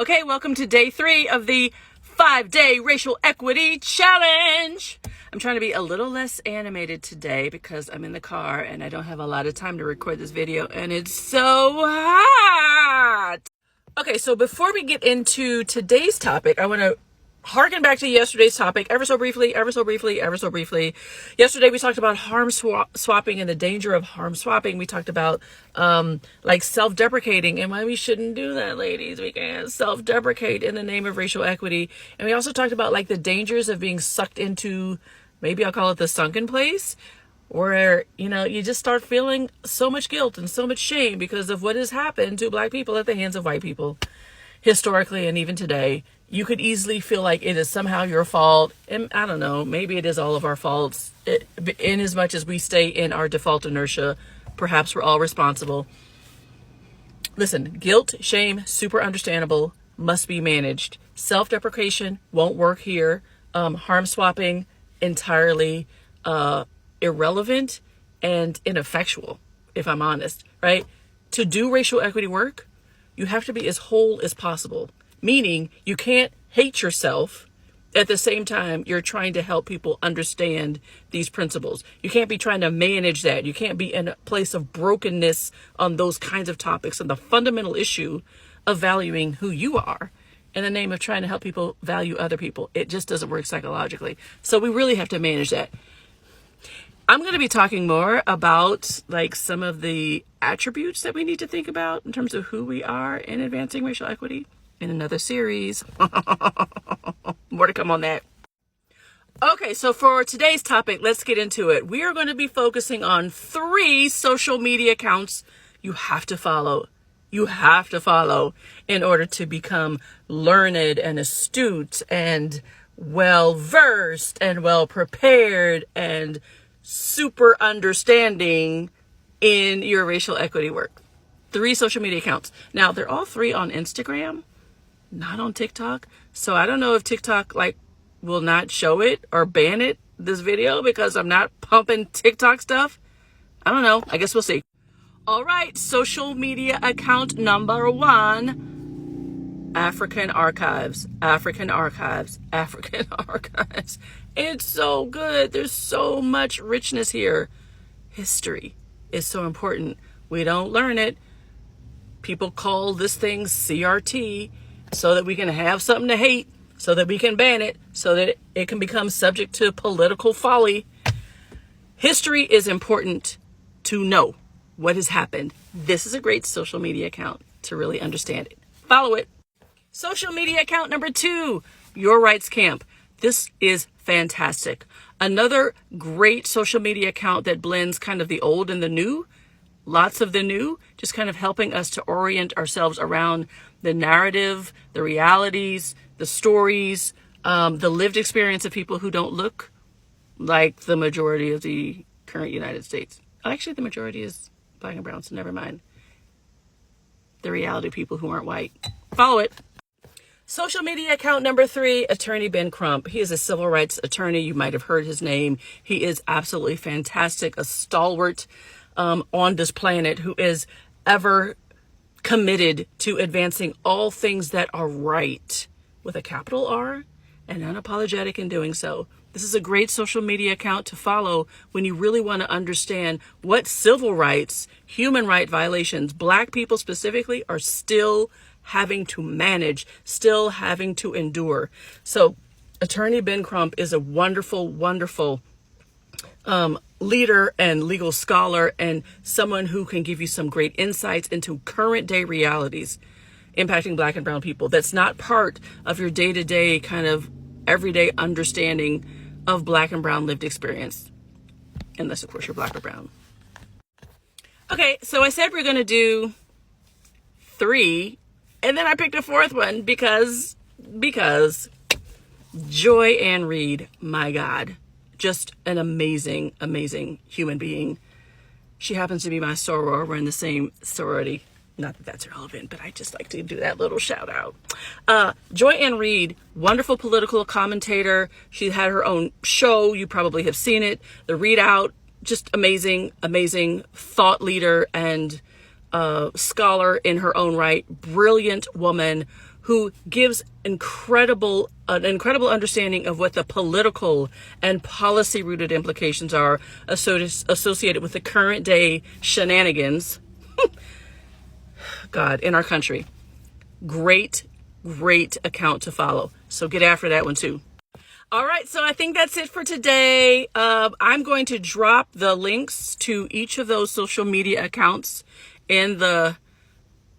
Okay, welcome to day 3 of the 5-day racial equity challenge. I'm trying to be a little less animated today because I'm in the car and I don't have a lot of time to record this video and it's so hot. Okay, so before we get into today's topic, I want to harken back to yesterday's topic ever so briefly. Yesterday we talked about harm swapping and the danger of harm swapping. We talked about like self-deprecating and why we shouldn't do that, ladies. We can't self-deprecate in the name of racial equity. And we also talked about like the dangers of being sucked into, maybe I'll call it the sunken place, where, you know, you just start feeling so much guilt and so much shame because of what has happened to Black people at the hands of white people historically and even today. You could easily feel like it is somehow your fault. And I don't know, maybe it is all of our faults. In as much as we stay in our default inertia, perhaps we're all responsible. Listen, guilt, shame, super understandable, must be managed. Self-deprecation won't work here. Harm swapping, entirely irrelevant and ineffectual, if I'm honest, right? To do racial equity work, you have to be as whole as possible. Meaning you can't hate yourself at the same time you're trying to help people understand these principles. You can't be trying to manage that. You can't be in a place of brokenness on those kinds of topics and the fundamental issue of valuing who you are in the name of trying to help people value other people. It just doesn't work psychologically. So we really have to manage that. I'm going to be talking more about like some of the attributes that we need to think about in terms of who we are in advancing racial equity in another series. More to come on that. Okay, so for today's topic, let's get into it. We are going to be focusing on 3 social media accounts you have to follow. You have to follow in order to become learned and astute and well-versed and well-prepared and super understanding in your racial equity work. 3 social media accounts. Now, they're all 3 on Instagram, not on TikTok. So I don't know if TikTok like will not show it or ban it, this video, because I'm not pumping TikTok stuff. I don't know. I guess we'll see. All right. Social media account number 1, African Archives. It's so good. There's so much richness here. History is so important. We don't learn it. People call this thing CRT so that we can have something to hate, so that we can ban it, so that it can become subject to political folly. History is important to know what has happened. This is a great social media account to really understand it. Follow it. Social media account number 2, Your Rights Camp. This is fantastic. Another great social media account that blends kind of the old and the new. Lots of the new, just kind of helping us to orient ourselves around the narrative, the realities, the stories, the lived experience of people who don't look like the majority of the current United States. Actually, the majority is Black and brown, so never mind. The reality of people who aren't white. Follow it. Social media account number 3, Attorney Ben Crump. He is a civil rights attorney. You might have heard his name. He is absolutely fantastic, a stalwart on this planet who is ever committed to advancing all things that are right with a capital R and unapologetic in doing so. This is a great social media account to follow when you really want to understand what civil rights, human right violations, Black people specifically, are still having to manage, still having to endure. So Attorney Ben Crump is a wonderful, wonderful leader and legal scholar and someone who can give you some great insights into current day realities impacting Black and brown people. That's not part of your day-to-day kind of everyday understanding of Black and brown lived experience, unless of course you're Black or brown. Okay, so I said we're going to do 3, and then I picked a 4th one because Joy Ann Reid, my God, just an amazing, amazing human being. She happens to be my soror. We're in the same sorority. Not that that's relevant, but I just like to do that little shout out. Joy Ann Reid, wonderful political commentator. She had her own show. You probably have seen it. The Readout, just amazing, amazing thought leader and scholar in her own right. Brilliant woman who gives an incredible understanding of what the political and policy rooted implications are associated with the current day shenanigans, God, in our country. Great account to follow. So get after that one too. All right, so I think that's it for today. I'm going to drop the links to each of those social media accounts in the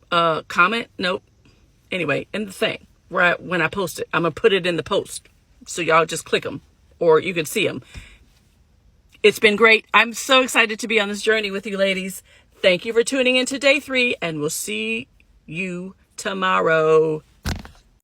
comment. Nope. Anyway, in the thing where when I post it, I'm going to put it in the post. So y'all just click them or you can see them. It's been great. I'm so excited to be on this journey with you ladies. Thank you for tuning in to day 3 and we'll see you tomorrow.